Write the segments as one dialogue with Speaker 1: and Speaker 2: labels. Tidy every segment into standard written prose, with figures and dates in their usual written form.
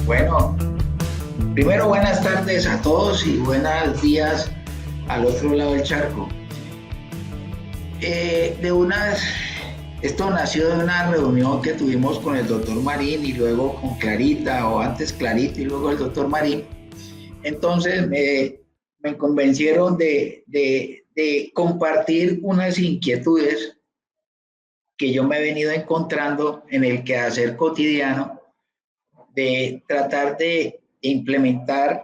Speaker 1: Bueno, primero buenas tardes a todos y buenos días al otro lado del charco. De unas, esto nació de una reunión que tuvimos con el doctor Marín y luego con Clarita, o antes Clarita y luego el doctor Marín. Entonces me convencieron de compartir unas inquietudes que yo me he venido encontrando en el quehacer cotidiano de tratar de implementar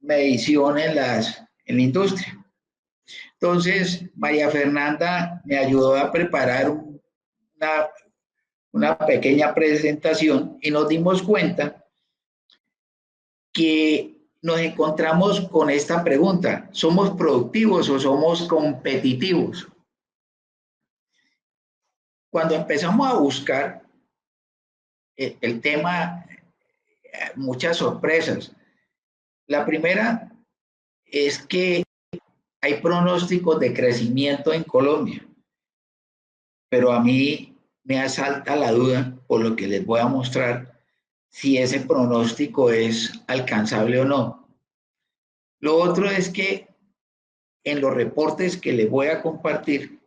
Speaker 1: medición en la industria. Entonces, María Fernanda me ayudó a preparar una, una pequeña presentación y nos dimos cuenta que nos encontramos con esta pregunta: ¿somos productivos o somos competitivos? Cuando empezamos a buscar el tema, muchas sorpresas. La primera es que hay pronósticos de crecimiento en Colombia, pero a mí me asalta la duda, por lo que les voy a mostrar, si ese pronóstico es alcanzable o no. Lo otro es que en los reportes que les voy a compartir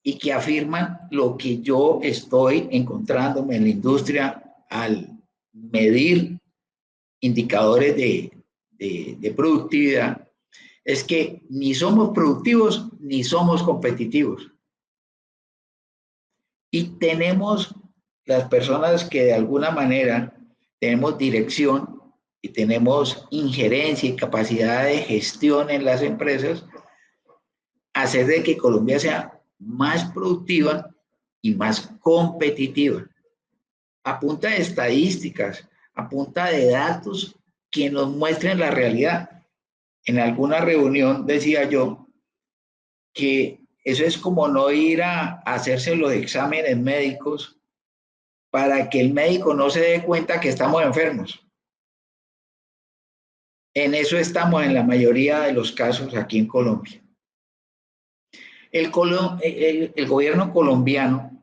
Speaker 1: y que afirman lo que yo estoy encontrándome en la industria al medir indicadores de productividad, es que ni somos productivos ni somos competitivos. Y tenemos las personas que de alguna manera tenemos dirección y tenemos injerencia y capacidad de gestión en las empresas, hacer de que Colombia sea más productiva y más competitiva, a punta de estadísticas, a punta de datos que nos muestren la realidad. En alguna reunión decía yo que eso es como no ir a hacerse los exámenes médicos para que el médico no se dé cuenta que estamos enfermos. En eso estamos en la mayoría de los casos aquí en Colombia. El gobierno colombiano,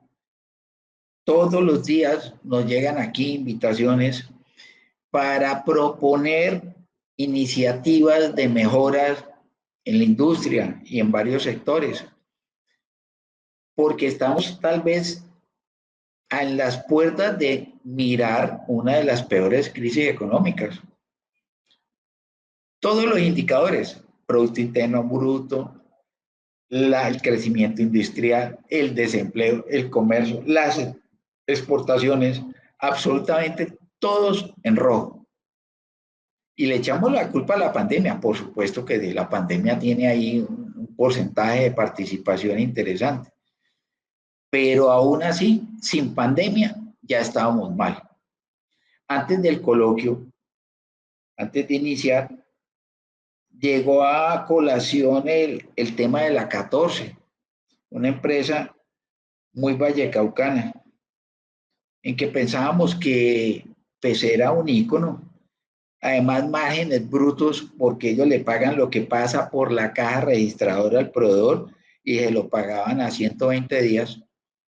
Speaker 1: todos los días nos llegan aquí invitaciones para proponer iniciativas de mejoras en la industria y en varios sectores, porque estamos tal vez en las puertas de mirar una de las peores crisis económicas. Todos los indicadores, Producto Interno Bruto, el crecimiento industrial, el desempleo, el comercio, las exportaciones, absolutamente todos en rojo. Y le echamos la culpa a la pandemia. Por supuesto que la pandemia tiene ahí un porcentaje de participación interesante. Pero aún así, sin pandemia, ya estábamos mal. Antes del coloquio, antes de iniciar, llegó a colación el tema de la 14, una empresa muy vallecaucana, en que pensábamos que pues, era un ícono. Además, márgenes brutos, porque ellos le pagan lo que pasa por la caja registradora al proveedor y se lo pagaban a 120 días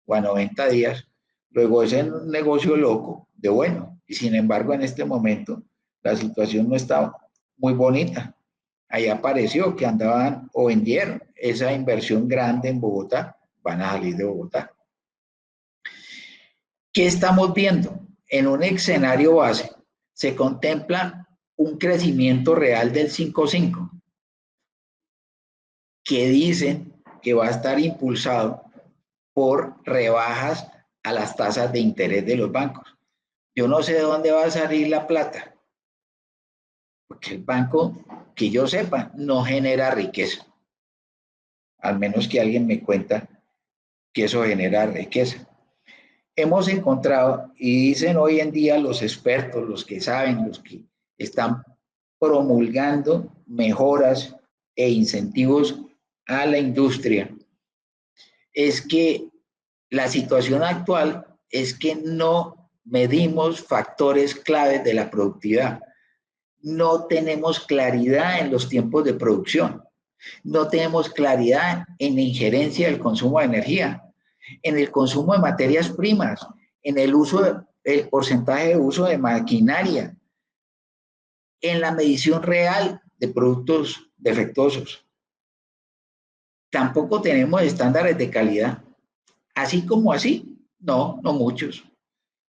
Speaker 1: o a 90 días. Luego ese es un negocio loco de bueno. Y sin embargo, en este momento, la situación no está muy bonita. Ahí apareció que andaban o vendieron esa inversión grande en Bogotá, van a salir de Bogotá. ¿Qué estamos viendo? En un escenario base se contempla un crecimiento real del 5.5, que dicen que va a estar impulsado por rebajas a las tasas de interés de los bancos. Yo no sé de dónde va a salir la plata, porque el banco, que yo sepa, no genera riqueza, al menos que alguien me cuenta que eso genera riqueza. Hemos encontrado, y dicen hoy en día los expertos, los que saben, los que están promulgando mejoras e incentivos a la industria, es que la situación actual es que no medimos factores claves de la productividad. No tenemos claridad en los tiempos de producción. No tenemos claridad en la injerencia del consumo de energía, en el consumo de materias primas, en el porcentaje de uso de maquinaria. en la medición real de productos defectuosos. Tampoco tenemos estándares de calidad. Así como así, no, no muchos.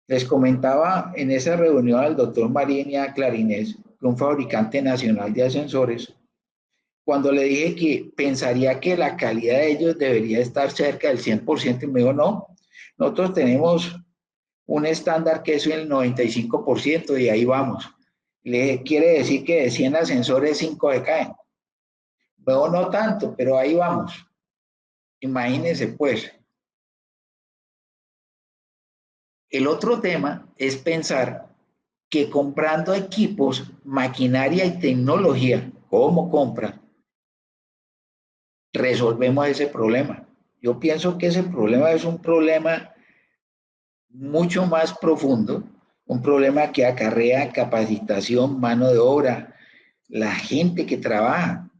Speaker 1: Les comentaba en esa reunión al doctor Marinia Clarinés, que un fabricante nacional de ascensores, cuando le dije que pensaría que la calidad de ellos debería estar cerca del 100%, y me dijo, no, nosotros tenemos un estándar que es el 95% y ahí vamos. Le dije, quiere decir que de 100 ascensores, 5 decaen. Luego no tanto, pero ahí vamos. Imagínense pues. El otro tema es pensar que comprando equipos, maquinaria y tecnología, como compra, resolvemos ese problema. Yo pienso que ese problema es un problema mucho más profundo, un problema que acarrea capacitación, mano de obra, la gente que trabaja.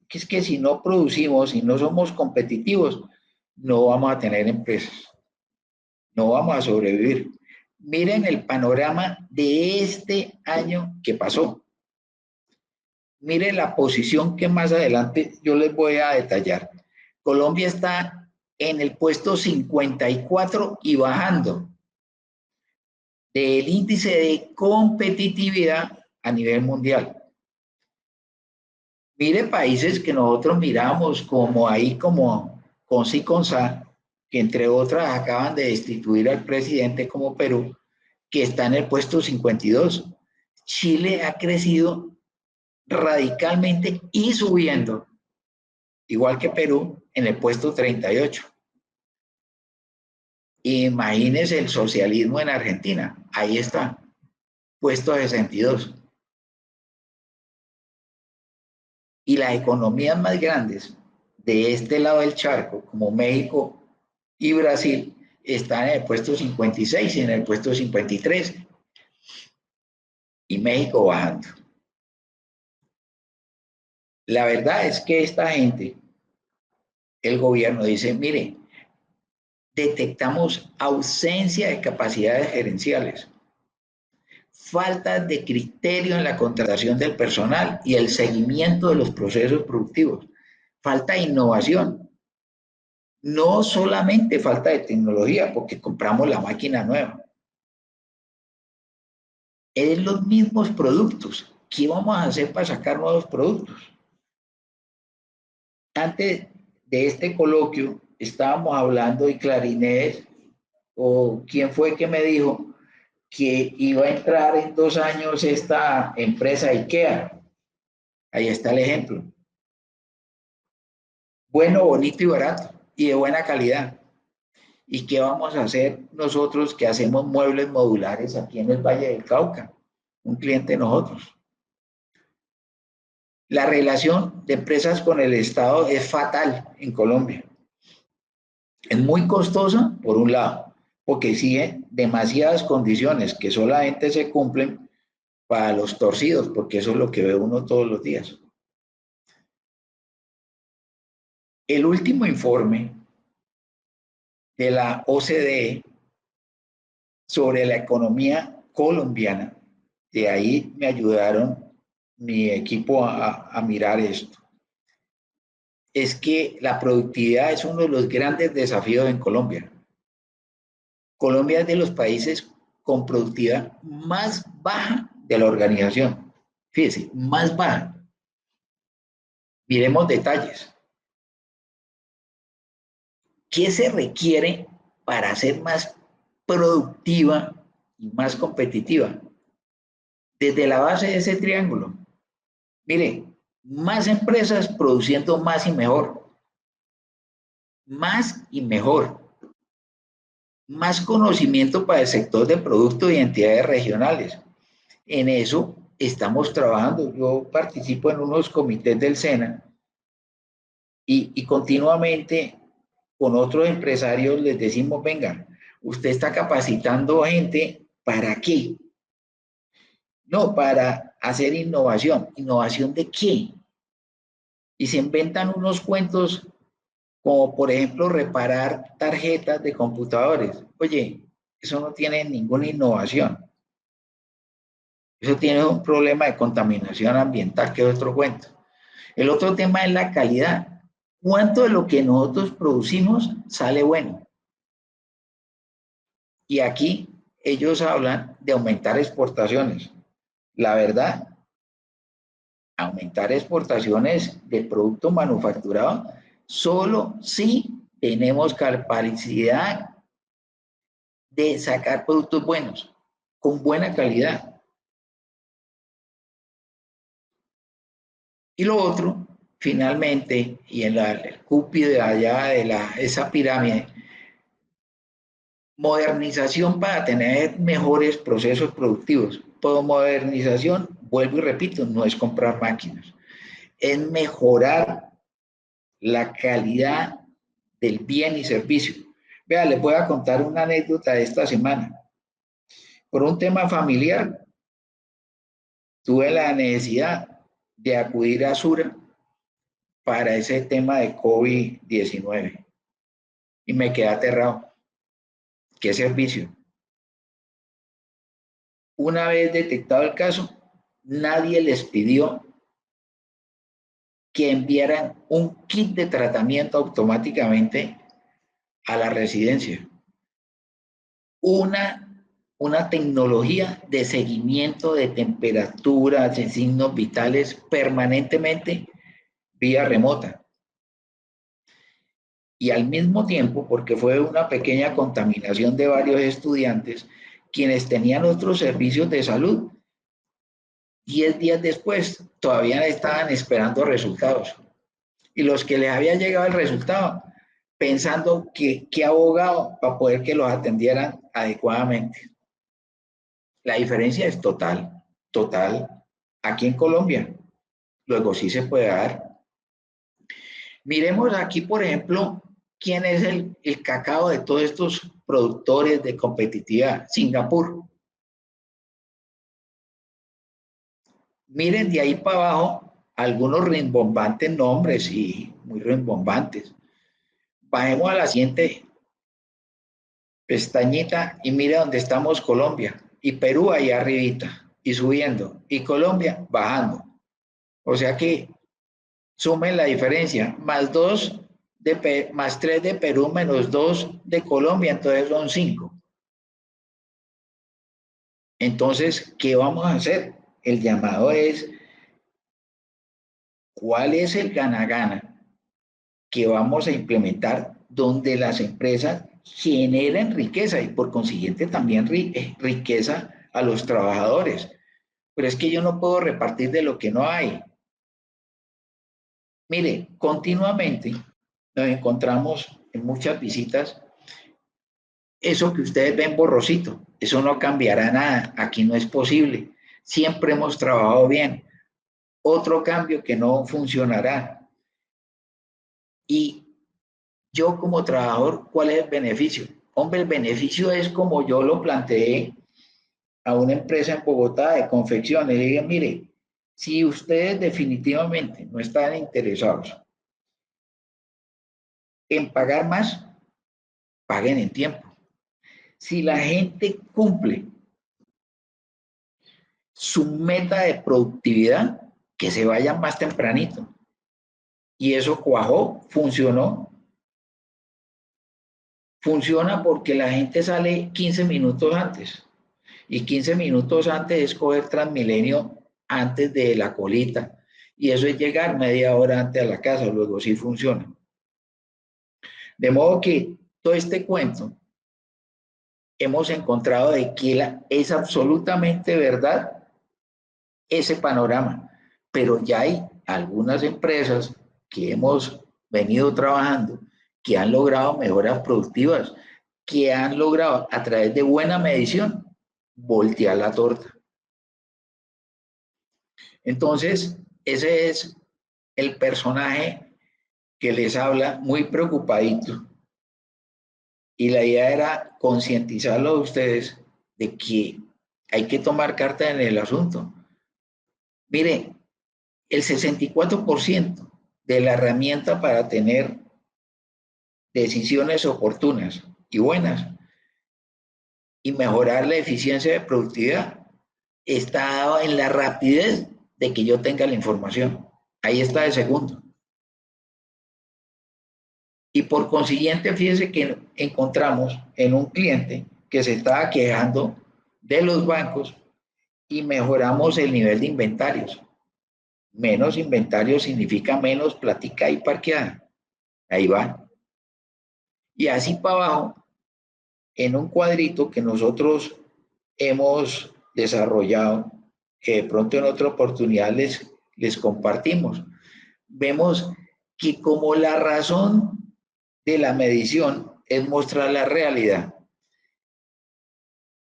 Speaker 1: Que es que si no producimos, si no somos competitivos, no vamos a tener empresas, no vamos a sobrevivir. Miren el panorama de este año que pasó. Miren la posición que más adelante yo les voy a detallar. Colombia está en el puesto 54 y bajando del índice de competitividad a nivel mundial. Mire países que nosotros miramos como ahí, como con sí con sa, que entre otras acaban de destituir al presidente, como Perú, que está en el puesto 52. Chile ha crecido radicalmente y subiendo, igual que Perú, en el puesto 38. Imagínense el socialismo en Argentina, ahí está, puesto 62. Y las economías más grandes de este lado del charco, como México y Brasil, están en el puesto 56 y en el puesto 53. Y México bajando. La verdad es que esta gente, el gobierno dice, mire, detectamos ausencia de capacidades gerenciales, falta de criterio en la contratación del personal y el seguimiento de los procesos productivos, falta de innovación, no solamente falta de tecnología porque compramos la máquina nueva, es los mismos productos. ¿Qué vamos a hacer para sacar nuevos productos? Antes de este coloquio estábamos hablando y Clarinés, o quién fue que me dijo que iba a entrar en 2 años esta empresa IKEA. Ahí está el ejemplo. Bueno, bonito y barato y de buena calidad. ¿Y qué vamos a hacer nosotros que hacemos muebles modulares aquí en el Valle del Cauca? Un cliente de nosotros. La relación de empresas con el Estado es fatal en Colombia. Es muy costosa, por un lado, porque sigue demasiadas condiciones que solamente se cumplen para los torcidos, porque eso es lo que ve uno todos los días. El último informe de la OCDE sobre la economía colombiana, de ahí me ayudaron mi equipo a mirar esto, es que la productividad es uno de los grandes desafíos en Colombia. Colombia es de los países con productividad más baja de la organización. Fíjese, más baja. Miremos detalles. ¿Qué se requiere para ser más productiva y más competitiva? Desde la base de ese triángulo. Mire, más empresas produciendo más y mejor. Más y mejor. Más conocimiento para el sector de productos y entidades regionales. En eso estamos trabajando. Yo participo en unos comités del SENA y continuamente con otros empresarios les decimos, venga, usted está capacitando gente, ¿para qué? No, para hacer innovación. ¿Innovación de qué? Y se inventan unos cuentos como, por ejemplo, reparar tarjetas de computadores. Oye, eso no tiene ninguna innovación. Eso tiene un problema de contaminación ambiental, que es otro cuento. El otro tema es la calidad. ¿Cuánto de lo que nosotros producimos sale bueno? Y aquí ellos hablan de aumentar exportaciones. La verdad, aumentar exportaciones de producto manufacturado solo si tenemos capacidad de sacar productos buenos, con buena calidad. Y lo otro, finalmente, y en el cúspide de allá de esa pirámide, modernización para tener mejores procesos productivos. Por modernización, vuelvo y repito, no es comprar máquinas, es mejorar la calidad del bien y servicio. Vea, les voy a contar una anécdota de esta semana. Por un tema familiar, tuve la necesidad de acudir a Sura para ese tema de COVID-19 y me quedé aterrado. ¿Qué servicio? Una vez detectado el caso, nadie les pidió que enviaran un kit de tratamiento automáticamente a la residencia. Una tecnología de seguimiento de temperaturas, de signos vitales permanentemente vía remota. Y al mismo tiempo, porque fue una pequeña contaminación de varios estudiantes, quienes tenían otros servicios de salud, 10 días después todavía estaban esperando resultados. Y los que les había llegado el resultado, pensando que qué abogado para poder que los atendieran adecuadamente. La diferencia es total, total, aquí en Colombia. Luego sí se puede dar. Miremos aquí, por ejemplo, quién es el cacao de todos estos productores de competitividad. Singapur. Miren de ahí para abajo algunos rimbombantes nombres y muy rimbombantes. Bajemos a la siguiente pestañita y mire dónde estamos Colombia. Y Perú ahí arribita y subiendo. Y Colombia bajando. O sea que sumen la diferencia. Más 3 de Perú menos 2 de Colombia. Entonces son 5. Entonces, ¿qué vamos a hacer? El llamado es, ¿cuál es el gana-gana que vamos a implementar donde las empresas generen riqueza y por consiguiente también riqueza a los trabajadores? Pero es que yo no puedo repartir de lo que no hay. Mire, continuamente nos encontramos en muchas visitas eso que ustedes ven borrosito, eso no cambiará nada, aquí no es posible. Siempre hemos trabajado bien. Otro cambio que no funcionará. Y yo como trabajador, ¿cuál es el beneficio? Hombre, el beneficio es como yo lo planteé a una empresa en Bogotá de confecciones. Le dije, mire, si ustedes definitivamente no están interesados en pagar más, paguen en tiempo. Si la gente cumple su meta de productividad, que se vayan más tempranito. Y eso cuajó, funcionó. Funciona porque la gente sale 15 minutos antes. Y 15 minutos antes es coger Transmilenio antes de la colita. Y eso es llegar media hora antes a la casa, luego sí funciona. De modo que todo este cuento hemos encontrado de que es absolutamente verdad ese panorama, pero ya hay algunas empresas que hemos venido trabajando que han logrado mejoras productivas, que han logrado a través de buena medición voltear la torta. Entonces, ese es el personaje que les habla muy preocupadito. Y la idea era concientizarlo a ustedes de que hay que tomar carta en el asunto. Mire, el 64% de la herramienta para tener decisiones oportunas y buenas y mejorar la eficiencia de productividad está dado en la rapidez de que yo tenga la información. Ahí está de segundo. Y por consiguiente, fíjese que encontramos en un cliente que se estaba quejando de los bancos y mejoramos el nivel de inventarios. Menos inventario significa menos plática y parqueada. Ahí va. Y así para abajo, en un cuadrito que nosotros hemos desarrollado, que de pronto en otra oportunidad les compartimos, vemos que como la razón de la medición es mostrar la realidad,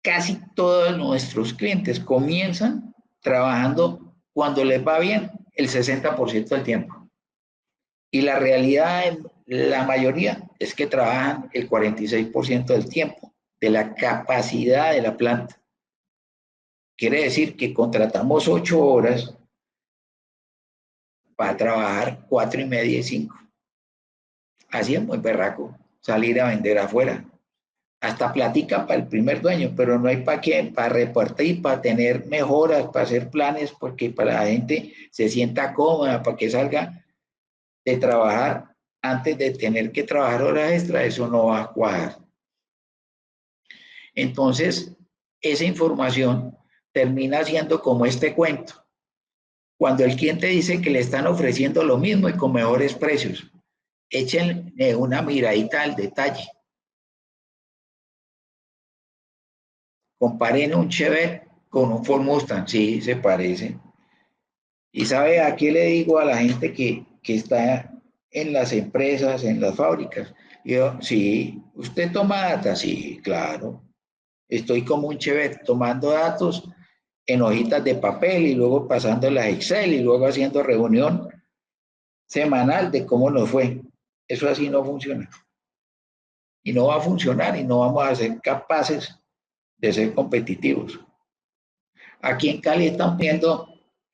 Speaker 1: casi todos nuestros clientes comienzan trabajando cuando les va bien el 60% del tiempo. Y la realidad en la mayoría es que trabajan el 46% del tiempo, de la capacidad de la planta. Quiere decir que contratamos 8 horas para trabajar 4 y media y 5. Así es muy berraco salir a vender afuera. Hasta platica para el primer dueño, pero no hay para qué, para repartir, para tener mejoras, para hacer planes, porque para la gente se sienta cómoda, para que salga de trabajar antes de tener que trabajar horas extra, eso no va a cuadrar. Entonces, esa información termina siendo como este cuento. Cuando el cliente dice que le están ofreciendo lo mismo y con mejores precios, échenle una miradita al detalle. Comparen un Chevette con un Ford Mustang, sí, se parece. Y sabe a qué le digo a la gente que está en las empresas, en las fábricas. Yo, sí, ¿usted toma data? Sí, claro. Estoy como un Chevette tomando datos en hojitas de papel y luego pasando las Excel y luego haciendo reunión semanal de cómo nos fue. Eso así no funciona. Y no va a funcionar y no vamos a ser capaces de ser competitivos. Aquí en Cali están viendo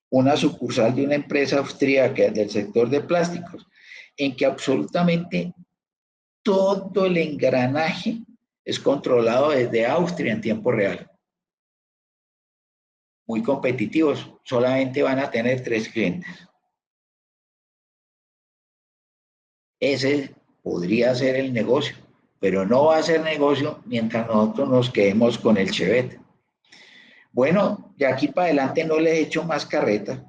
Speaker 1: una sucursal de una empresa austríaca del sector de plásticos, en que absolutamente todo el engranaje es controlado desde Austria en tiempo real. Muy competitivos, solamente van a tener 3 clientes. Ese podría ser el negocio, pero no va a ser negocio mientras nosotros nos quedemos con el Chevette. Bueno, de aquí para adelante no les he hecho más carreta.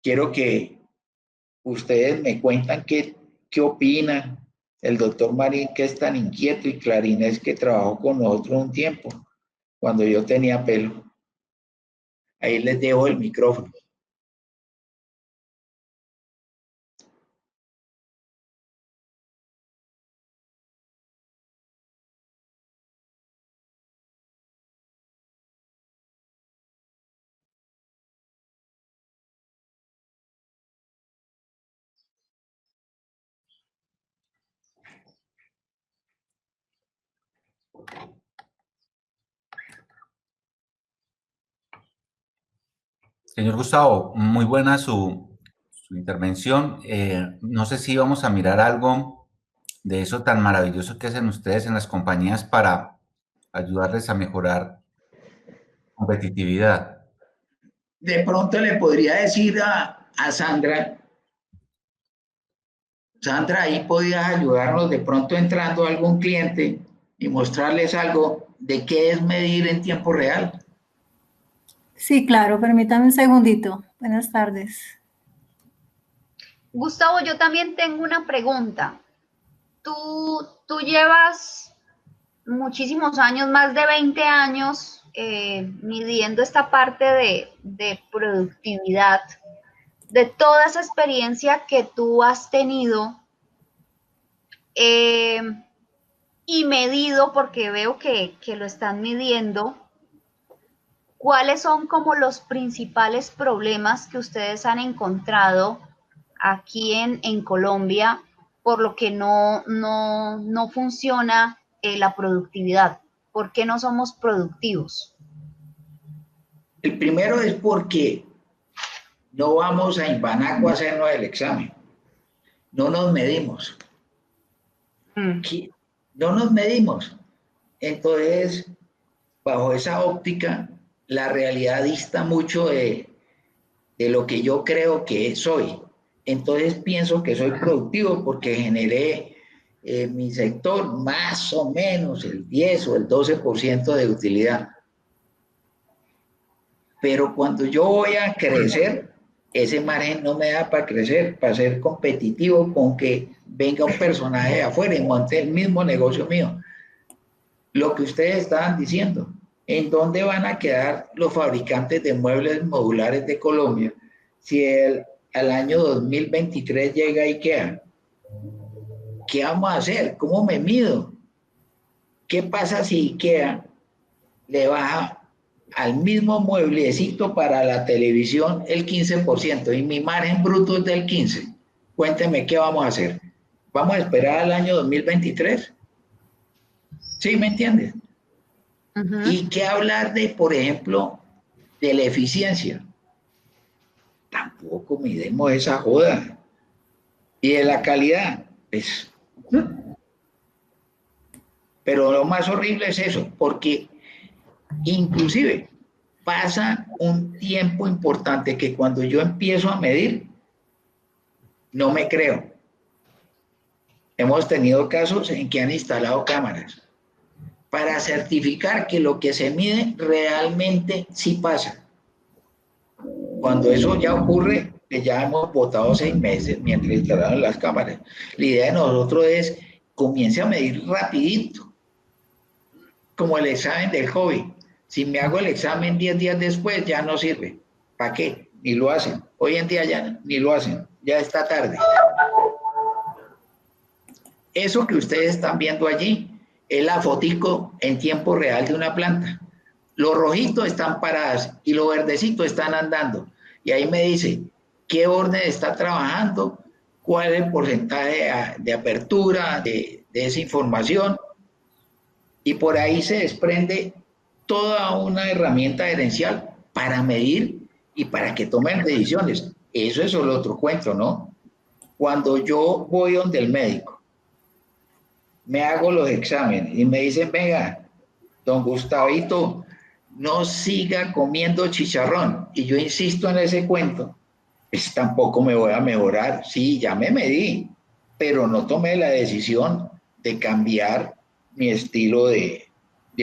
Speaker 1: Quiero que ustedes me cuentan qué opinan. El doctor Marín, que es tan inquieto, y Clarinés, que trabajó con nosotros un tiempo, cuando yo tenía pelo. Ahí les dejo el micrófono.
Speaker 2: Señor Gustavo, muy buena su intervención. No sé si vamos a mirar algo de eso tan maravilloso que hacen ustedes en las compañías para ayudarles a mejorar competitividad.
Speaker 1: De pronto le podría decir a Sandra, Sandra, ahí podías ayudarnos de pronto entrando a algún cliente y mostrarles algo de qué es medir en tiempo real.
Speaker 3: Sí, claro, permítame un segundito. Buenas tardes.
Speaker 4: Gustavo, yo también tengo una pregunta. Tú llevas muchísimos años, más de 20 años, midiendo esta parte de productividad. De toda esa experiencia que tú has tenido y medido, porque veo que lo están midiendo, ¿cuáles son como los principales problemas que ustedes han encontrado aquí en Colombia por lo que no funciona la productividad? ¿Por qué no somos productivos?
Speaker 1: El primero es porque no vamos a Imbanaco a hacernos el examen. No nos medimos. No nos medimos. Entonces, bajo esa óptica, la realidad dista mucho de lo que yo creo que soy. Entonces pienso que soy productivo porque generé en mi sector más o menos el 10 o el 12% de utilidad. Pero cuando yo voy a crecer, ese margen no me da para crecer, para ser competitivo con que venga un personaje de afuera y monte el mismo negocio mío. Lo que ustedes estaban diciendo, ¿en dónde van a quedar los fabricantes de muebles modulares de Colombia si al año 2023 llega IKEA? ¿Qué vamos a hacer? ¿Cómo me mido? ¿Qué pasa si IKEA le baja al mismo mueblecito para la televisión el 15% y mi margen bruto es del 15%? Cuénteme qué vamos a hacer. ¿Vamos a esperar al año 2023? ¿Sí me entiendes? ¿Y qué hablar de, por ejemplo, de la eficiencia? Tampoco midemos esa joda. Y de la calidad, pues. Pero lo más horrible es eso, porque inclusive pasa un tiempo importante que cuando yo empiezo a medir, no me creo. Hemos tenido casos en que han instalado cámaras para certificar que lo que se mide realmente sí pasa. Cuando eso ya ocurre, ya hemos votado 6 meses mientras instalaron las cámaras. La idea de nosotros es comience a medir rapidito, como el examen del COVID. Si me hago el examen 10 días después, ya no sirve. ¿Para qué? Ni lo hacen. Hoy en día ya ni lo hacen. Ya está tarde. Eso que ustedes están viendo allí es la fotico en tiempo real de una planta. Los rojitos están paradas y los verdecitos están andando. Y ahí me dice qué orden está trabajando, cuál es el porcentaje de apertura de esa información. Y por ahí se desprende toda una herramienta gerencial para medir y para que tomen decisiones. Eso es solo otro cuento, ¿no? Cuando yo voy donde el médico, me hago los exámenes y me dicen, venga, don Gustavito, no siga comiendo chicharrón. Y yo insisto en ese cuento, pues tampoco me voy a mejorar. Sí, ya me medí, pero no tomé la decisión de cambiar mi estilo de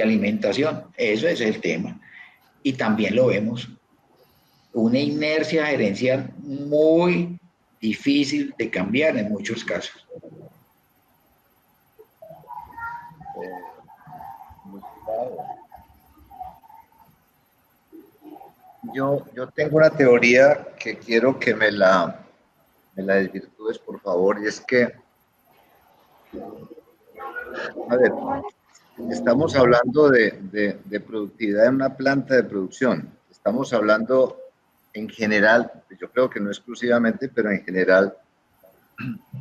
Speaker 1: alimentación. Eso es el tema. Y también lo vemos. Una inercia gerencial muy difícil de cambiar en muchos casos.
Speaker 5: Yo tengo una teoría que quiero que me la desvirtúes, por favor, y es que, a ver, estamos hablando de productividad en una planta de producción. Estamos hablando en general, yo creo que no exclusivamente, pero en general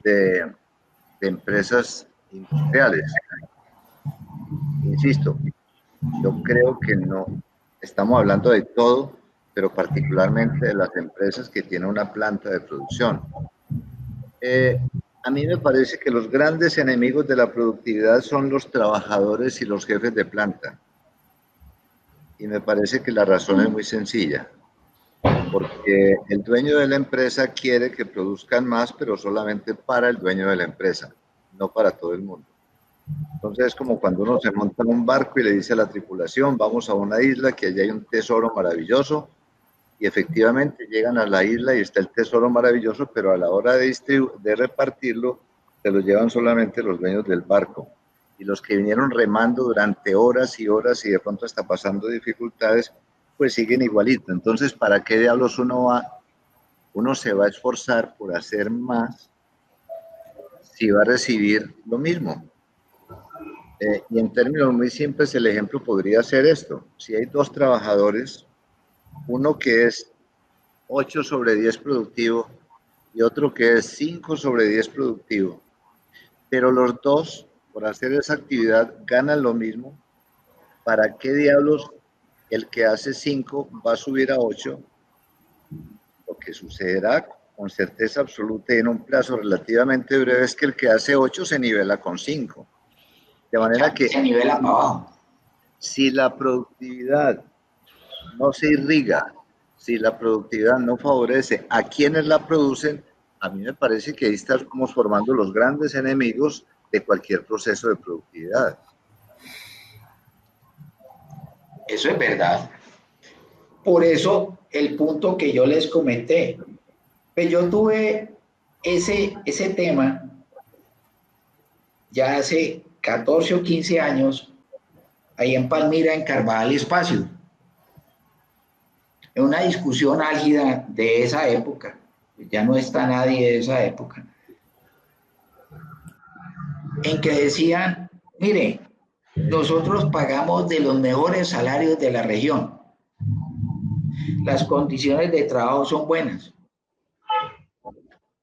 Speaker 5: de empresas industriales. Insisto, yo creo que no estamos hablando de todo, pero particularmente de las empresas que tienen una planta de producción. A mí me parece que los grandes enemigos de la productividad son los trabajadores y los jefes de planta. Y me parece que la razón es muy sencilla. Porque el dueño de la empresa quiere que produzcan más, pero solamente para el dueño de la empresa, no para todo el mundo. Entonces es como cuando uno se monta en un barco y le dice a la tripulación, vamos a una isla que allá hay un tesoro maravilloso, y efectivamente llegan a la isla y está el tesoro maravilloso, pero a la hora de repartirlo, se lo llevan solamente los dueños del barco. Y los que vinieron remando durante horas y horas y de pronto hasta pasando dificultades, pues siguen igualito. Entonces, ¿para qué diablos uno se va a esforzar por hacer más si va a recibir lo mismo? Y en términos muy simples, el ejemplo podría ser esto. Si hay 2 trabajadores, uno que es 8 sobre 10 productivo y otro que es 5 sobre 10 productivo, pero los 2, por hacer esa actividad, ganan lo mismo, ¿para qué diablos el que hace 5 va a subir a 8? Lo que sucederá con certeza absoluta y en un plazo relativamente breve es que el que hace 8 se nivela con 5. De manera que
Speaker 1: se nivela para abajo.
Speaker 5: Si la productividad no se irriga, si la productividad no favorece a quienes la producen, a mí me parece que ahí estamos formando los grandes enemigos de cualquier proceso de productividad.
Speaker 1: Eso es verdad. Por eso el punto que yo les comenté, pues yo tuve ese tema ya hace 14 o 15 años, ahí en Palmira, en Carvajal Espacio, en una discusión álgida de esa época, ya no está nadie de esa época, en que decían, mire, nosotros pagamos de los mejores salarios de la región, las condiciones de trabajo son buenas,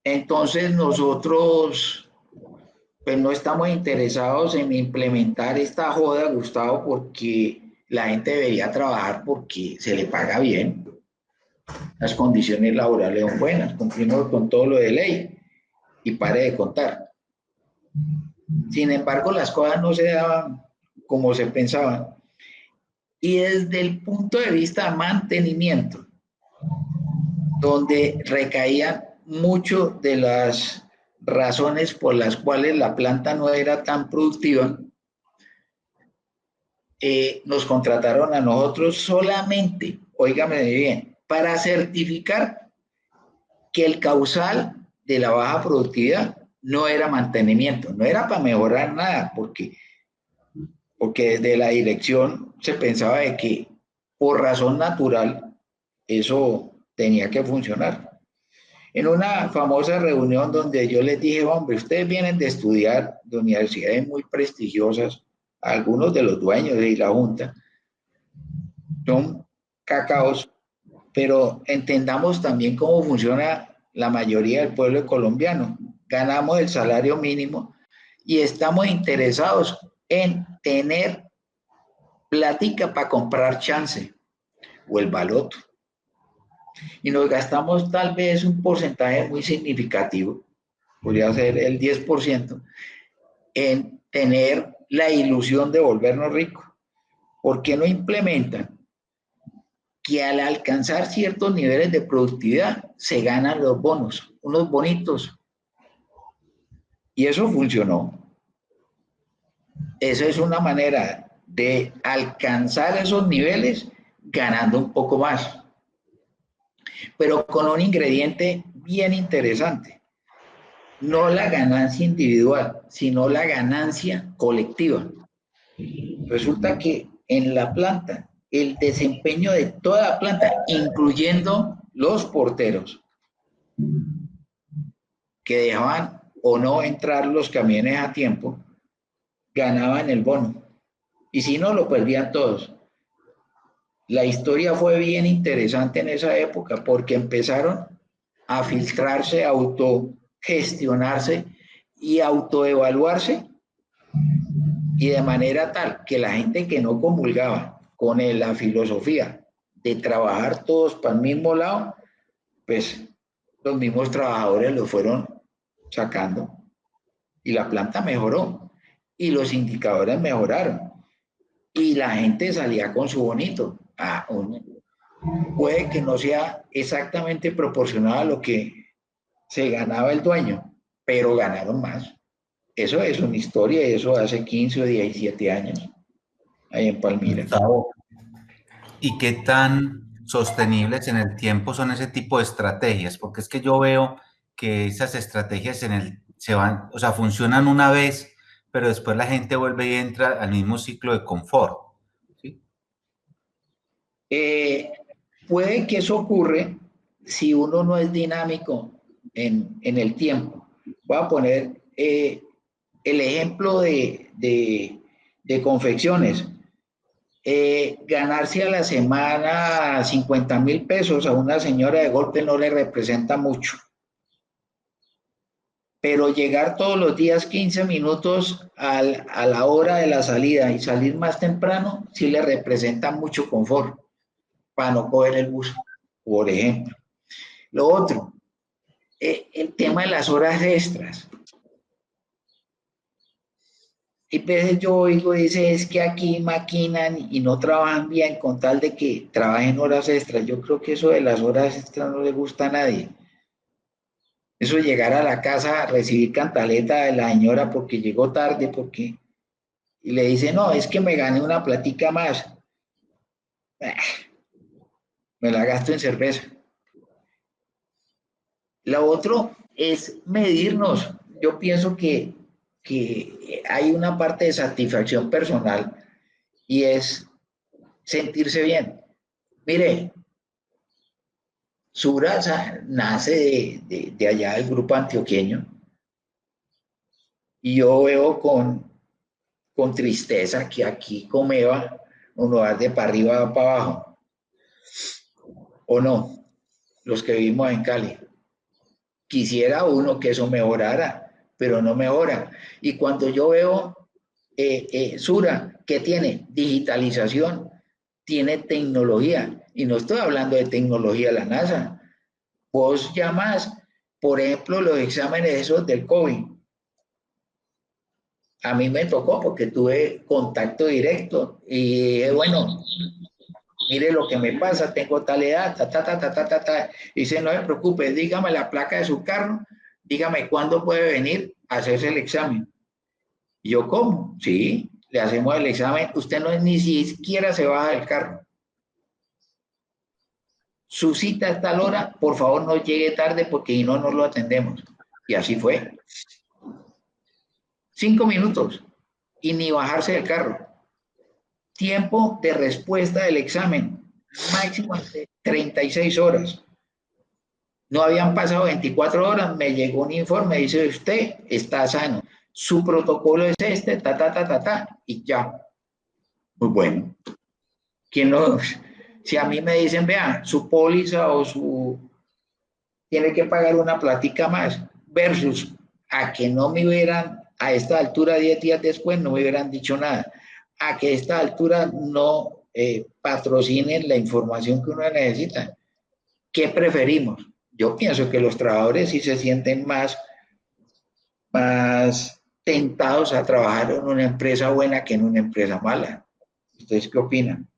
Speaker 1: entonces nosotros pues no estamos interesados en implementar esta joda, Gustavo, porque la gente debería trabajar porque se le paga bien, las condiciones laborales son buenas, cumplimos con todo lo de ley y pare de contar. Sin embargo, las cosas no se daban como se pensaban. Y desde el punto de vista de mantenimiento, donde recaían mucho de las razones por las cuales la planta no era tan productiva, nos contrataron a nosotros solamente, óigame bien, para certificar que el causal de la baja productividad no era mantenimiento, no era para mejorar nada, porque desde la dirección se pensaba de que por razón natural eso tenía que funcionar. En una famosa reunión donde yo les dije, hombre, ustedes vienen de estudiar de universidades muy prestigiosas, algunos de los dueños y la junta, son cacaos, pero entendamos también cómo funciona la mayoría del pueblo colombiano. Ganamos el salario mínimo y estamos interesados en tener plática para comprar chance o el baloto. Y nos gastamos tal vez un porcentaje muy significativo, podría ser el 10%, en tener la ilusión de volvernos ricos. ¿Por qué no implementan que al alcanzar ciertos niveles de productividad se ganan los bonos, unos bonitos? Y eso funcionó. Esa es una manera de alcanzar esos niveles ganando un poco más, pero con un ingrediente bien interesante. No la ganancia individual, sino la ganancia colectiva. Resulta que en la planta, el desempeño de toda la planta, incluyendo los porteros, que dejaban o no entrar los camiones a tiempo, ganaban el bono. Y si no, lo perdían todos. La historia fue bien interesante en esa época porque empezaron a filtrarse, a autogestionarse y autoevaluarse, y de manera tal que la gente que no comulgaba con la filosofía de trabajar todos para el mismo lado, pues los mismos trabajadores los fueron sacando y la planta mejoró y los indicadores mejoraron y la gente salía con su bonito. Puede que no sea exactamente proporcional a lo que se ganaba el dueño, pero ganaron más. Eso es una historia, eso hace 15 o 17 años, ahí en Palmira.
Speaker 2: Gustavo, ¿y qué tan sostenibles en el tiempo son ese tipo de estrategias? Porque es que yo veo que esas estrategias se van, o sea, funcionan una vez, pero después la gente vuelve y entra al mismo ciclo de confort, ¿sí?
Speaker 1: Puede que eso ocurre si uno no es dinámico en el tiempo. Voy a poner el ejemplo de confecciones. Ganarse a la semana 50,000 pesos a una señora de golpe no le representa mucho. Pero llegar todos los días 15 minutos a la hora de la salida y salir más temprano sí le representa mucho confort para no coger el bus, por ejemplo. Lo otro, el tema de las horas extras. Y veces yo oigo, dice, es que aquí maquinan y no trabajan bien con tal de que trabajen horas extras. Yo creo que eso de las horas extras no le gusta a nadie. Eso de llegar a la casa a recibir cantaleta de la señora porque llegó tarde, porque... Y le dice, no, es que me gané una platica más. Me la gasto en cerveza. Lo otro es medirnos. Yo pienso que hay una parte de satisfacción personal y es sentirse bien. Mire, Sura nace de allá del grupo antioqueño y yo veo con tristeza que aquí Comeva uno va de para arriba va para abajo, o no, los que vivimos en Cali. Quisiera uno que eso mejorara, pero no mejora. Y cuando yo veo Sura, que tiene digitalización, tiene tecnología, y no estoy hablando de tecnología de la NASA. Vos llamas, por ejemplo, los exámenes esos del COVID. A mí me tocó porque tuve contacto directo y bueno, mire lo que me pasa, tengo tal edad, Y dice, no se preocupe, dígame la placa de su carro, dígame cuándo puede venir a hacerse el examen. Y yo, ¿cómo? Sí, le hacemos el examen, usted no ni siquiera se baja del carro. Su cita a tal hora, por favor no llegue tarde porque si no, no lo atendemos. Y así fue. 5 minutos y ni bajarse del carro. Tiempo de respuesta del examen, máximo de 36 horas. No habían pasado 24 horas, me llegó un informe, dice usted está sano, su protocolo es este, y ya. Muy bueno. ¿Quién no? Si a mí me dicen, vea, su póliza o su... tiene que pagar una platica más, versus a que no me hubieran, a esta altura, 10 días después, no me hubieran dicho nada. A que a esta altura no patrocinen la información que uno necesita. ¿Qué preferimos? Yo pienso que los trabajadores sí se sienten más tentados a trabajar en una empresa buena que en una empresa mala. ¿Ustedes qué opinan?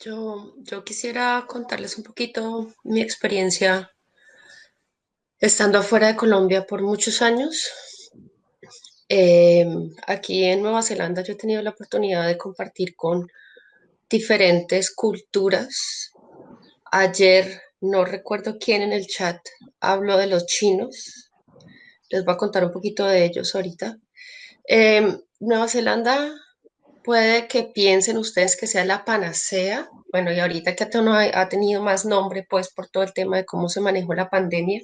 Speaker 6: Yo quisiera contarles un poquito mi experiencia estando afuera de Colombia por muchos años. Aquí en Nueva Zelanda yo he tenido la oportunidad de compartir con diferentes culturas. Ayer, no recuerdo quién en el chat habló de los chinos. Les voy a contar un poquito de ellos ahorita. Nueva Zelanda puede que piensen ustedes que sea la panacea. Bueno, y ahorita que ha tenido más nombre, pues por todo el tema de cómo se manejó la pandemia,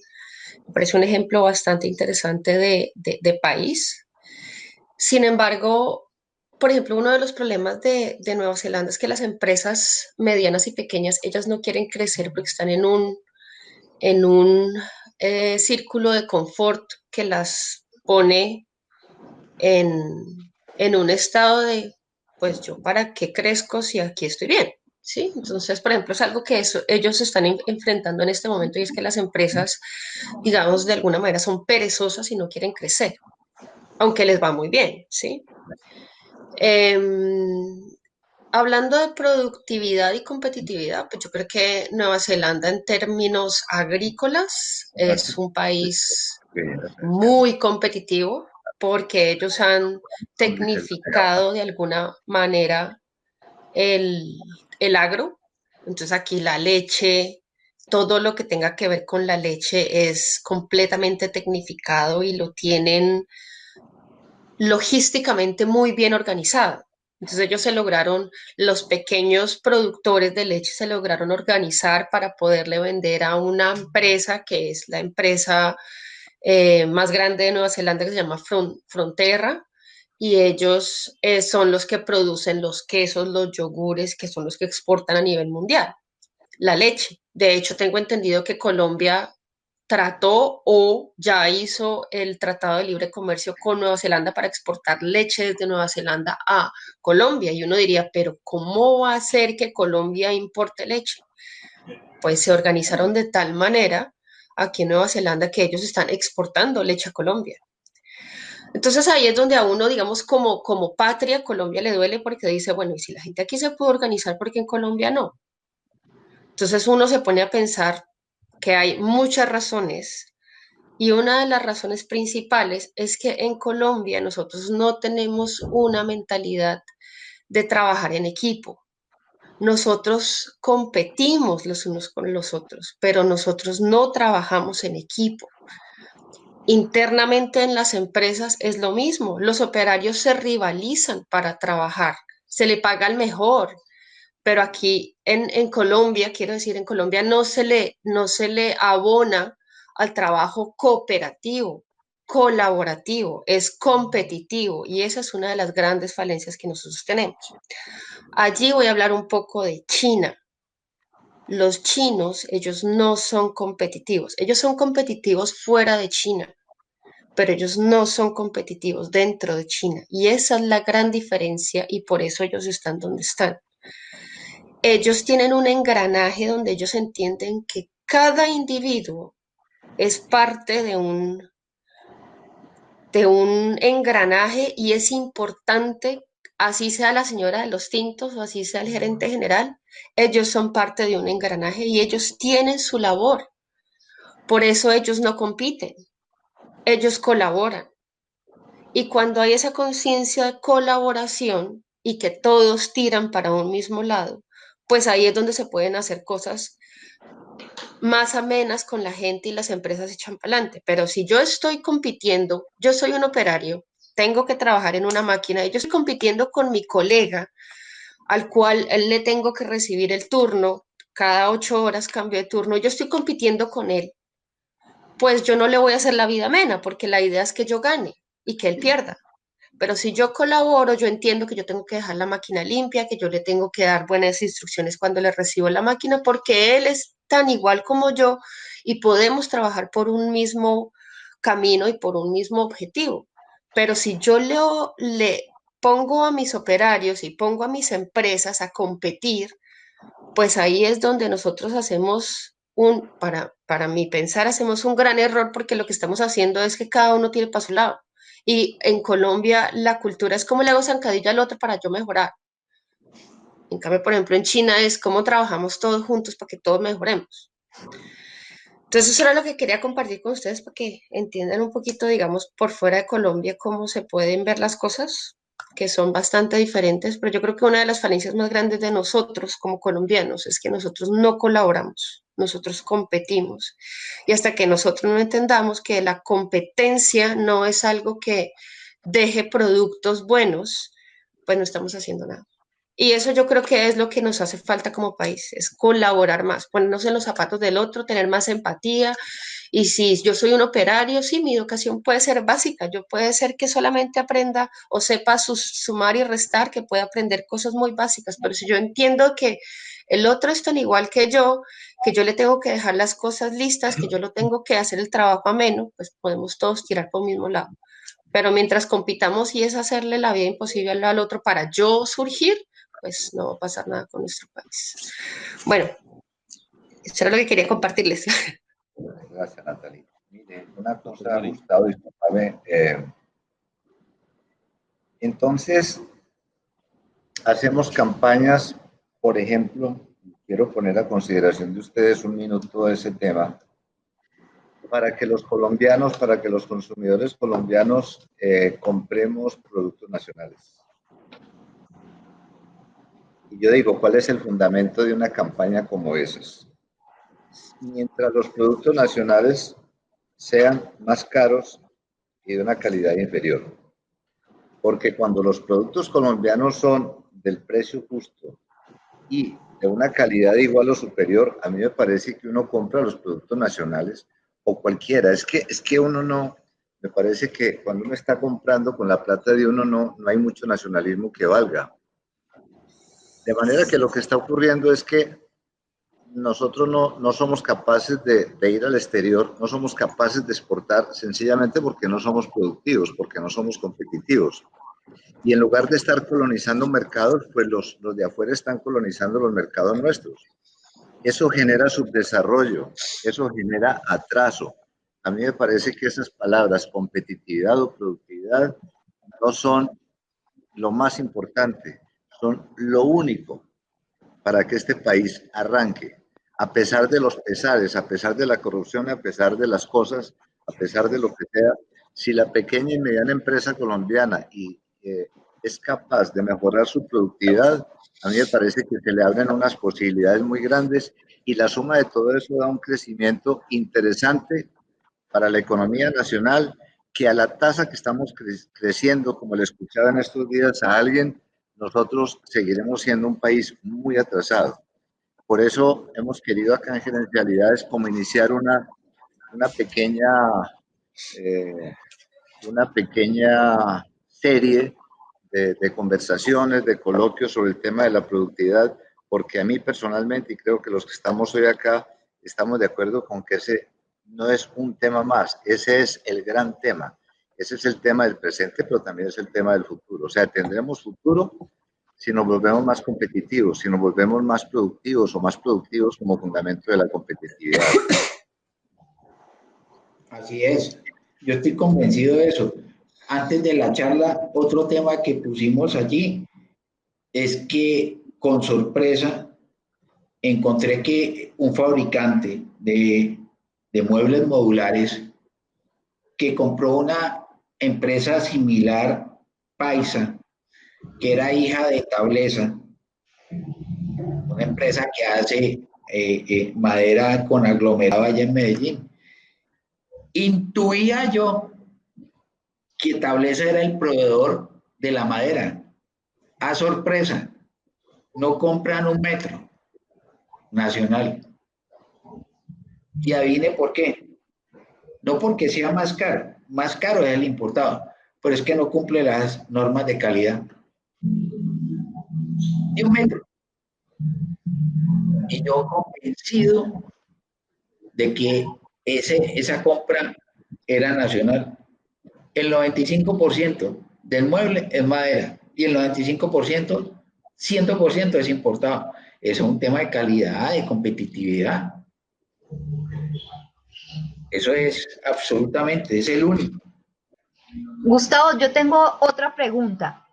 Speaker 6: me parece un ejemplo bastante interesante de país. Sin embargo, por ejemplo, uno de los problemas de Nueva Zelanda es que las empresas medianas y pequeñas, ellas no quieren crecer porque están en un círculo de confort que las pone en, en un estado de, pues yo para qué crezco si aquí estoy bien, ¿sí? Entonces, por ejemplo, es algo que ellos están enfrentando en este momento y es que las empresas, digamos, de alguna manera son perezosas y no quieren crecer, aunque les va muy bien, ¿sí? Hablando de productividad y competitividad, pues yo creo que Nueva Zelanda en términos agrícolas es un país muy competitivo porque ellos han tecnificado de alguna manera el agro. Entonces aquí la leche, todo lo que tenga que ver con la leche es completamente tecnificado y lo tienen logísticamente muy bien organizado. Entonces los pequeños productores de leche se lograron organizar para poderle vender a una empresa que es la empresa más grande de Nueva Zelanda que se llama Frontera y ellos son los que producen los quesos, los yogures, que son los que exportan a nivel mundial. La leche. De hecho, tengo entendido que Colombia trató o ya hizo el Tratado de Libre Comercio con Nueva Zelanda para exportar leche desde Nueva Zelanda a Colombia. Y uno diría, pero ¿cómo va a ser que Colombia importe leche? Pues se organizaron de tal manera aquí en Nueva Zelanda que ellos están exportando leche a Colombia. Entonces ahí es donde a uno, digamos, como patria, Colombia le duele porque dice, bueno, y si la gente aquí se puede organizar, ¿por qué en Colombia no? Entonces uno se pone a pensar que hay muchas razones y una de las razones principales es que en Colombia nosotros no tenemos una mentalidad de trabajar en equipo. Nosotros competimos los unos con los otros, pero nosotros no trabajamos en equipo. Internamente en las empresas es lo mismo. Los operarios se rivalizan para trabajar, se le paga el mejor, pero aquí en Colombia, quiero decir, en Colombia no se le abona al trabajo cooperativo, colaborativo, es competitivo y esa es una de las grandes falencias que nosotros tenemos. Allí voy a hablar un poco de China. Los chinos, ellos no son competitivos. Ellos son competitivos fuera de China, pero ellos no son competitivos dentro de China. Y esa es la gran diferencia y por eso ellos están donde están. Ellos tienen un engranaje donde ellos entienden que cada individuo es parte de un engranaje y es importante, así sea la señora de los tintos o así sea el gerente general, ellos son parte de un engranaje y ellos tienen su labor. Por eso ellos no compiten, ellos colaboran. Y cuando hay esa conciencia de colaboración y que todos tiran para un mismo lado, pues ahí es donde se pueden hacer cosas más amenas con la gente y las empresas echan para adelante. Pero si yo estoy compitiendo, yo soy un operario, tengo que trabajar en una máquina y yo estoy compitiendo con mi colega, al cual le tengo que recibir el turno, cada 8 horas cambio de turno, yo estoy compitiendo con él, pues yo no le voy a hacer la vida amena, porque la idea es que yo gane y que él pierda. Pero si yo colaboro, yo entiendo que yo tengo que dejar la máquina limpia, que yo le tengo que dar buenas instrucciones cuando le recibo la máquina, porque él es tan igual como yo y podemos trabajar por un mismo camino y por un mismo objetivo. Pero si yo le pongo a mis operarios y pongo a mis empresas a competir, pues ahí es donde nosotros hacemos para mi pensar, hacemos un gran error porque lo que estamos haciendo es que cada uno tiene para su lado. Y en Colombia la cultura es como le hago zancadilla al otro para yo mejorar. En cambio, por ejemplo, en China es cómo trabajamos todos juntos para que todos mejoremos. Entonces, eso era lo que quería compartir con ustedes para que entiendan un poquito, digamos, por fuera de Colombia, cómo se pueden ver las cosas, que son bastante diferentes, pero yo creo que una de las falencias más grandes de nosotros como colombianos es que nosotros no colaboramos, nosotros competimos. Y hasta que nosotros no entendamos que la competencia no es algo que deje productos buenos, pues no estamos haciendo nada. Y eso yo creo que es lo que nos hace falta como país, es colaborar más, ponernos en los zapatos del otro, tener más empatía. Y si yo soy un operario, sí, mi educación puede ser básica, yo puede ser que solamente aprenda o sepa sumar y restar, que pueda aprender cosas muy básicas, pero si yo entiendo que el otro es tan igual que yo le tengo que dejar las cosas listas, que yo lo tengo que hacer el trabajo ameno, pues podemos todos tirar por el mismo lado. Pero mientras compitamos y es hacerle la vida imposible al otro para yo surgir, pues no va a pasar nada con nuestro país. Bueno, eso era lo que quería compartirles.
Speaker 5: Gracias, Natalie. Mire, una cosa, Gustavo, discúlpame. Entonces, hacemos campañas, por ejemplo, quiero poner a consideración de ustedes un minuto ese tema, para que los colombianos, para que los consumidores colombianos compremos productos nacionales. Y yo digo, ¿cuál es el fundamento de una campaña como esas? Mientras los productos nacionales sean más caros y de una calidad inferior. Porque cuando los productos colombianos son del precio justo y de una calidad igual o superior, a mí me parece que uno compra los productos nacionales o cualquiera. Es que uno no, me parece que cuando uno está comprando con la plata de uno no hay mucho nacionalismo que valga. De manera que lo que está ocurriendo es que nosotros no somos capaces de ir al exterior, no somos capaces de exportar sencillamente porque no somos productivos, porque no somos competitivos. Y en lugar de estar colonizando mercados, pues los de afuera están colonizando los mercados nuestros. Eso genera subdesarrollo, eso genera atraso. A mí me parece que esas palabras, competitividad o productividad, no son lo más importante, son lo único para que este país arranque, a pesar de los pesares, a pesar de la corrupción, a pesar de las cosas, a pesar de lo que sea. Si la pequeña y mediana empresa colombiana es capaz de mejorar su productividad, a mí me parece que se le abren unas posibilidades muy grandes y la suma de todo eso da un crecimiento interesante para la economía nacional, que a la tasa que estamos creciendo, como le escuchaba en estos días a alguien, nosotros seguiremos siendo un país muy atrasado. Por eso hemos querido acá en Gerencialidades como iniciar una pequeña serie de conversaciones, de coloquios sobre el tema de la productividad, porque a mí personalmente, y creo que los que estamos hoy acá, estamos de acuerdo con que ese no es un tema más, ese es el gran tema. Ese es el tema del presente, pero también es el tema del futuro. O sea, tendremos futuro si nos volvemos más competitivos, si nos volvemos más productivos o más productivos como fundamento de la competitividad.
Speaker 1: Así es. Yo estoy convencido de eso. Antes de la charla, otro tema que pusimos allí es que con sorpresa encontré que un fabricante de muebles modulares que compró una empresa similar, Paisa, que era hija de Tablesa, una empresa que hace madera con aglomerado allá en Medellín. Intuía yo que Tablesa era el proveedor de la madera. A sorpresa, no compran un metro nacional. Y adivine por qué. No porque sea más caro es el importado, pero es que no cumple las normas de calidad. Ni un metro. Y yo convencido de que esa compra era nacional. El 95% del mueble es madera y el 95%, 100% es importado. Eso es un tema de calidad, de competitividad. Eso es absolutamente, es el único.
Speaker 4: Gustavo, yo tengo otra pregunta.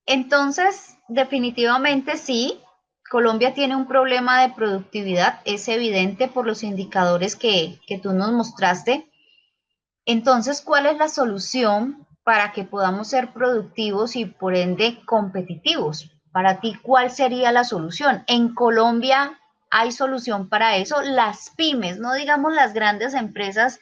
Speaker 4: Entonces, definitivamente sí, Colombia tiene un problema de productividad, es evidente por los indicadores que tú nos mostraste. Entonces, ¿cuál es la solución para que podamos ser productivos y por ende competitivos? Para ti, ¿cuál sería la solución? En Colombia hay solución para eso. Las pymes, no digamos las grandes empresas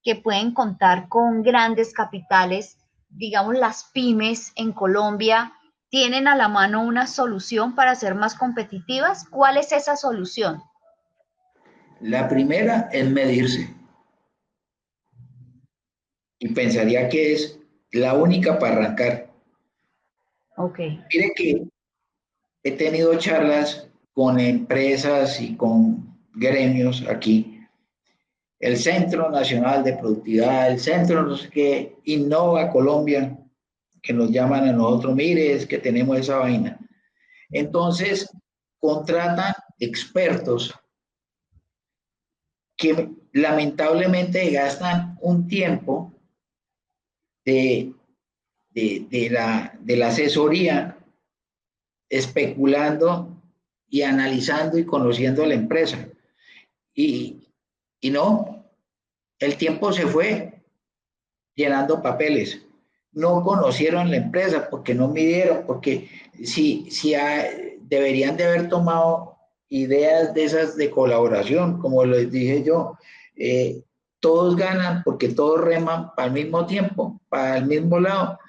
Speaker 4: que pueden contar con grandes capitales, digamos las pymes en Colombia, ¿tienen a la mano una solución para ser más competitivas? ¿Cuál es esa solución?
Speaker 1: La primera es medirse. Y pensaría que es la única para arrancar.
Speaker 4: Ok.
Speaker 1: Mire que he tenido charlas con empresas y con gremios aquí. El Centro Nacional de Productividad, el Centro no sé qué, Innova Colombia, que nos llaman a nosotros, mire, es que tenemos esa vaina. Entonces, contratan expertos que lamentablemente gastan un tiempo de la asesoría especulando y analizando y conociendo la empresa. Y no, el tiempo se fue llenando papeles. No conocieron la empresa porque no midieron, porque deberían de haber tomado ideas de esas de colaboración, como les dije yo. Todos ganan porque todos reman para el mismo tiempo, para el mismo lado,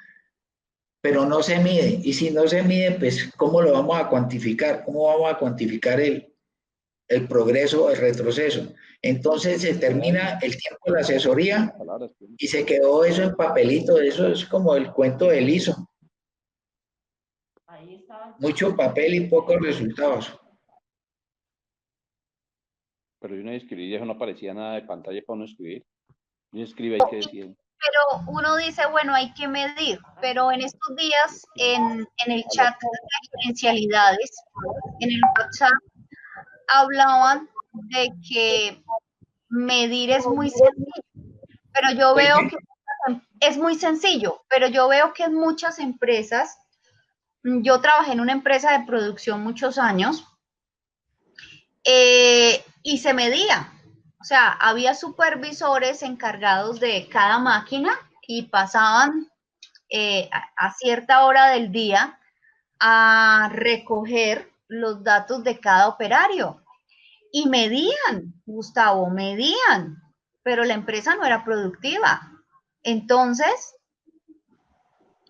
Speaker 1: pero no se mide. Y si no se mide, pues, ¿cómo lo vamos a cuantificar? ¿Cómo vamos a cuantificar el progreso, el retroceso? Entonces se termina el tiempo de la asesoría y se quedó eso en papelito. Eso es como el cuento del liso. Mucho papel y pocos resultados.
Speaker 7: Pero yo no escribí, eso no aparecía nada de pantalla para uno escribir. Yo escribí ahí que decía.
Speaker 4: pero uno dice, bueno, hay que medir, pero en estos días en el chat de gerencialidades, en el WhatsApp, hablaban de que medir es muy sencillo, pero yo veo que es muy sencillo, pero yo veo que en muchas empresas, yo trabajé en una empresa de producción muchos años y se medía. O sea, había supervisores encargados de cada máquina y pasaban a cierta hora del día a recoger los datos de cada operario. Y medían, Gustavo, medían, pero la empresa no era productiva. Entonces,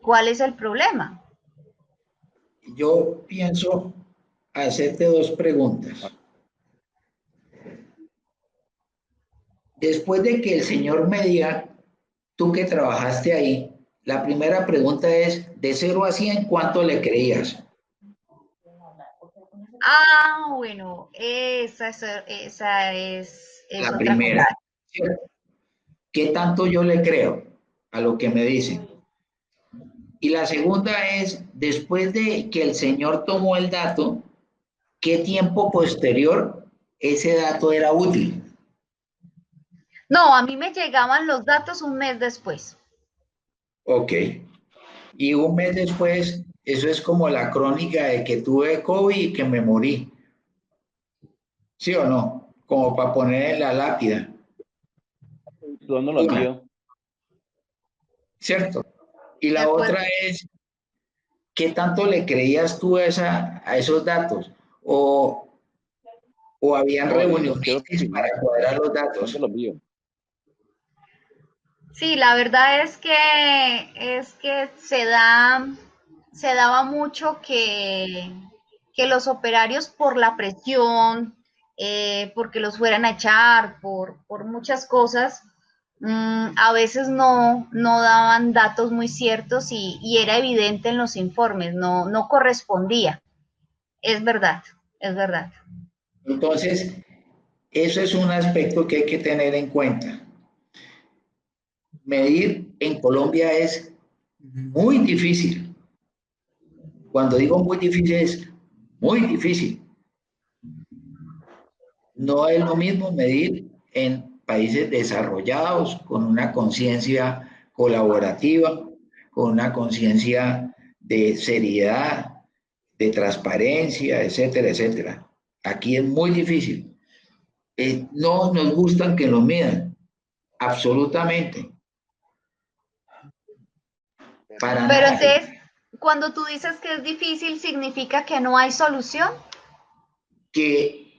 Speaker 4: ¿cuál es el problema?
Speaker 1: Yo pienso hacerte dos preguntas. Después de que el señor me diga, tú que trabajaste ahí, la primera pregunta es, de 0 a 100, ¿cuánto le creías?
Speaker 4: Ah, bueno, esa es
Speaker 1: La
Speaker 4: otra
Speaker 1: primera,
Speaker 4: cosa.
Speaker 1: ¿cierto? ¿Qué tanto yo le creo a lo que me dicen? Y la segunda es, después de que el señor tomó el dato, ¿qué tiempo posterior ese dato era útil?
Speaker 4: No, a mí me llegaban los datos un mes después.
Speaker 1: Ok. Y un mes después, eso es como la crónica de que tuve COVID y que me morí. ¿Sí o no? Como para poner en la lápida.
Speaker 7: ¿Dónde lo
Speaker 1: Una,
Speaker 7: envío?
Speaker 1: ¿cierto? Y
Speaker 4: De
Speaker 1: la
Speaker 4: acuerdo.
Speaker 1: otra es, ¿qué tanto le creías tú a esos datos? ¿O habían
Speaker 7: No, los quiero
Speaker 1: reuniones para
Speaker 7: imprimir.
Speaker 1: cuadrar los
Speaker 7: ¿Dónde
Speaker 1: datos?
Speaker 7: lo envío?
Speaker 4: Sí, la verdad es que se daba mucho que los operarios por la presión, porque los fueran a echar, por muchas cosas, a veces no daban datos muy ciertos y era evidente en los informes, no correspondía. Es verdad, es verdad.
Speaker 1: Entonces, eso es un aspecto que hay que tener en cuenta. Medir en Colombia es muy difícil. Cuando digo muy difícil, es muy difícil. No es lo mismo medir en países desarrollados con una conciencia colaborativa, con una conciencia de seriedad, de transparencia, etcétera, etcétera. Aquí es muy difícil. No nos gustan que lo midan, absolutamente, para
Speaker 4: Pero
Speaker 1: nada.
Speaker 4: entonces, cuando tú dices que es difícil, ¿significa que no hay solución?
Speaker 1: Que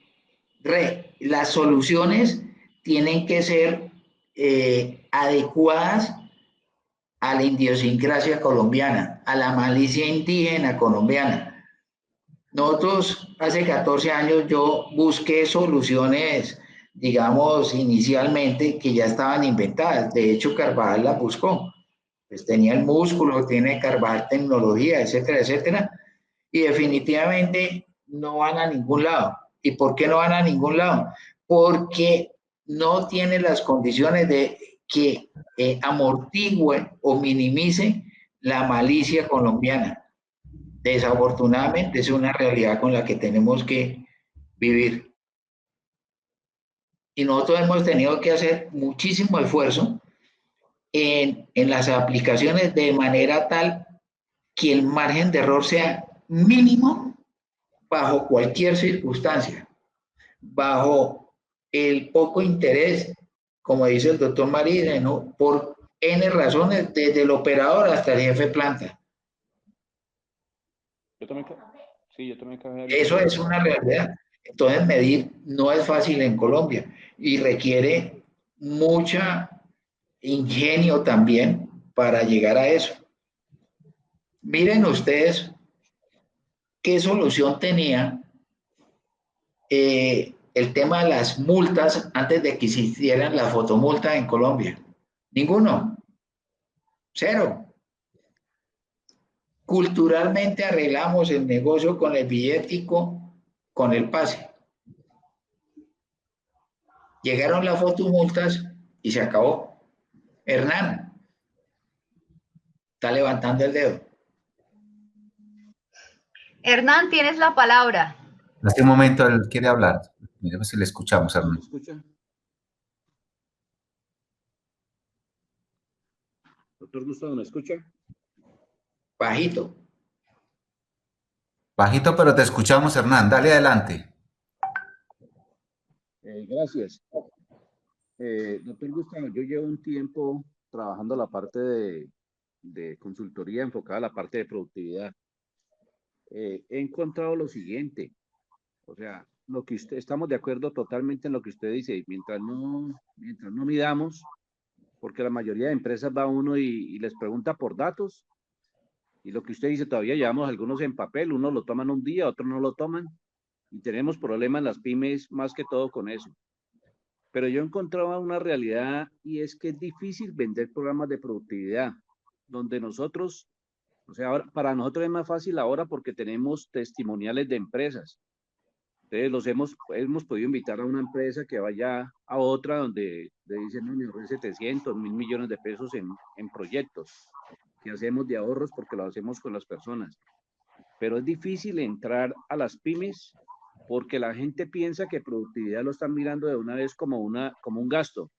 Speaker 1: las soluciones tienen que ser adecuadas a la idiosincrasia colombiana, a la malicia indígena colombiana. Nosotros hace 14 años yo busqué soluciones, digamos, inicialmente que ya estaban inventadas. De hecho, Carvajal las buscó. Pues tenía el músculo, tiene Carvajal tecnología, etcétera, etcétera. Y definitivamente no van a ningún lado. ¿Y por qué no van a ningún lado? Porque no tienen las condiciones de que amortigüe o minimice la malicia colombiana. Desafortunadamente es una realidad con la que tenemos que vivir. Y nosotros hemos tenido que hacer muchísimo esfuerzo en las aplicaciones de manera tal que el margen de error sea mínimo bajo cualquier circunstancia, bajo el poco interés, como dice el doctor Marínez, ¿no? Por N razones, desde el operador hasta el jefe de planta.
Speaker 7: Yo también, sí, yo también acabé ahorita
Speaker 1: Eso
Speaker 7: con
Speaker 1: es una realidad. Entonces, medir no es fácil en Colombia y requiere mucha ingenio también para llegar a eso. Miren ustedes qué solución tenía el tema de las multas antes de que existieran las fotomultas en Colombia. Ninguno. Cero. Culturalmente arreglamos el negocio con el billetico, con el pase. Llegaron las fotomultas y se acabó. Hernán, Está levantando el dedo.
Speaker 4: Hernán, tienes la palabra.
Speaker 2: Hace un momento él quiere hablar. Miremos si le escuchamos, Hernán.
Speaker 7: ¿Me escucha? Doctor Gustavo, ¿me escucha?
Speaker 1: Bajito.
Speaker 2: Bajito, pero te escuchamos, Hernán. Dale adelante.
Speaker 7: Gracias. Doctor Gustavo, yo llevo un tiempo trabajando la parte de consultoría enfocada a la parte de productividad. He encontrado lo siguiente, o sea, estamos de acuerdo totalmente en lo que usted dice, mientras no midamos, porque la mayoría de empresas va uno y les pregunta por datos, y lo que usted dice, todavía llevamos algunos en papel, unos lo toman un día, otros no lo toman, y tenemos problemas en las pymes más que todo con eso. Pero yo encontraba una realidad y es que es difícil vender programas de productividad, donde nosotros, o sea, ahora, para nosotros es más fácil ahora porque tenemos testimoniales de empresas. Entonces hemos podido invitar a una empresa que vaya a otra donde le dicen, no, me ahorré 700, 1.000 millones de pesos en proyectos que hacemos de ahorros porque lo hacemos con las personas. Pero es difícil entrar a las pymes porque la gente piensa que productividad lo están mirando de una vez como un gasto.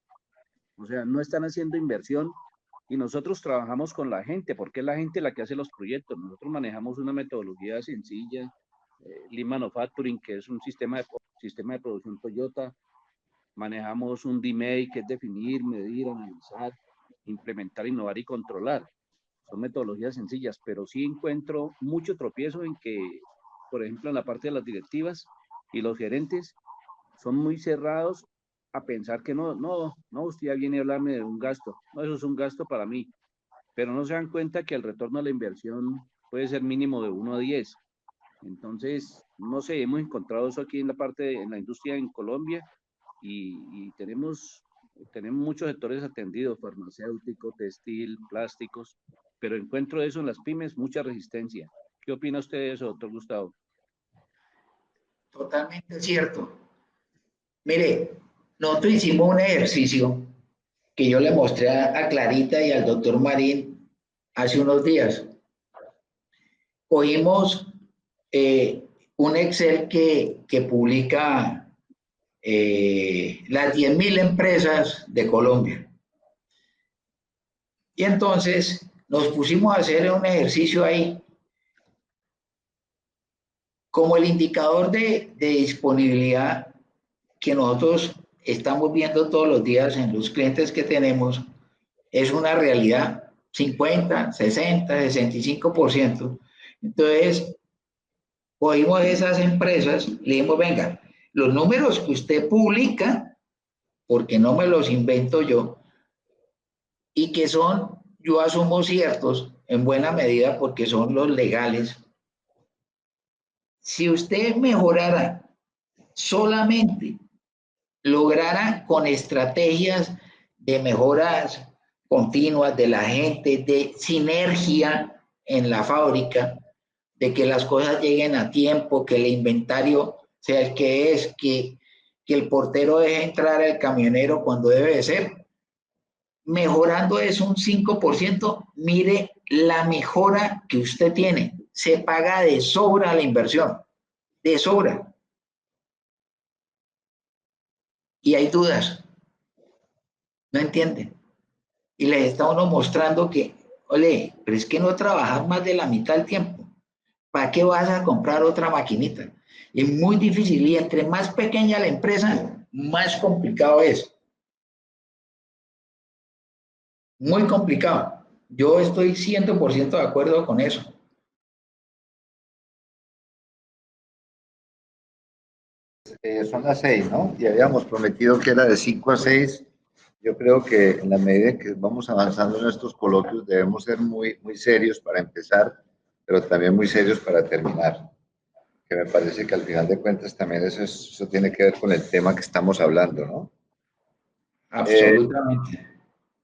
Speaker 7: O sea, no están haciendo inversión y nosotros trabajamos con la gente porque es la gente la que hace los proyectos. Nosotros manejamos una metodología sencilla, Lean Manufacturing, que es un sistema de producción Toyota. Manejamos un DMAIC, que es definir, medir, analizar, implementar, innovar y controlar. Son metodologías sencillas, pero sí encuentro mucho tropiezo en que, por ejemplo, en la parte de las directivas y los gerentes son muy cerrados a pensar que no, usted ya viene a hablarme de un gasto. No, eso es un gasto para mí. Pero no se dan cuenta que el retorno a la inversión puede ser mínimo de 1 a 10. Entonces, no sé, hemos encontrado eso aquí en en la industria en Colombia y tenemos muchos sectores atendidos, farmacéutico, textil, plásticos, pero encuentro eso en las pymes, mucha resistencia. ¿Qué opina usted de eso, doctor Gustavo?
Speaker 1: Totalmente cierto. Mire, nosotros hicimos un ejercicio que yo le mostré a Clarita y al doctor Marín hace unos días. Cogimos un Excel que publica las 10.000 empresas de Colombia. Y entonces nos pusimos a hacer un ejercicio ahí. Como el indicador de disponibilidad que nosotros estamos viendo todos los días en los clientes que tenemos, es una realidad, 50, 60, 65%. Entonces, cogimos esas empresas, le dijimos, venga, los números que usted publica, porque no me los invento yo, y que son, yo asumo ciertos, en buena medida porque son los legales. Si usted mejorara solamente, lograra con estrategias de mejoras continuas de la gente, de sinergia en la fábrica, de que las cosas lleguen a tiempo, que el inventario sea el que es, que el portero deje entrar al camionero cuando debe de ser. Mejorando eso un 5%, mire la mejora que usted tiene. Se paga de sobra la inversión, de sobra. Y hay dudas, no entienden. Y les está uno mostrando que, ole, pero es que no trabajas más de la mitad del tiempo. ¿Para qué vas a comprar otra maquinita? Es muy difícil y entre más pequeña la empresa, más complicado es. Muy complicado. Yo estoy 100% de acuerdo con eso.
Speaker 5: Son las 6, ¿no? Y habíamos prometido que era de 5 a 6. Yo creo que en la medida en que vamos avanzando en estos coloquios debemos ser muy, muy serios para empezar, pero también muy serios para terminar. Que me parece que al final de cuentas también eso tiene que ver con el tema que estamos hablando, ¿no?
Speaker 1: Absolutamente.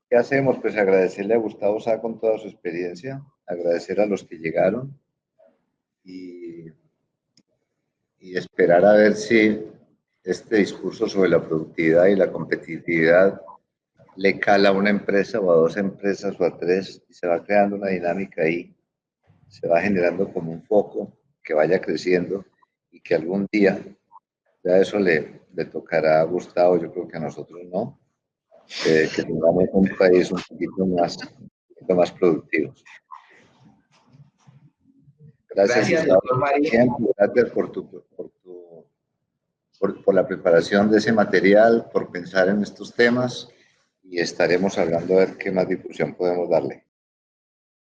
Speaker 5: ¿Qué hacemos? Pues agradecerle a Gustavo Sá con toda su experiencia, agradecer a los que llegaron y esperar a ver si este discurso sobre la productividad y la competitividad le cala a una empresa o a dos empresas o a tres y se va creando una dinámica ahí, se va generando como un foco que vaya creciendo y que algún día ya eso le tocará a Gustavo, yo creo que a nosotros no, que tengamos un país un poquito más productivo.
Speaker 1: Gracias, doctor María.
Speaker 5: Siempre, gracias por la preparación de ese material, por pensar en estos temas y estaremos hablando a ver qué más difusión podemos darle.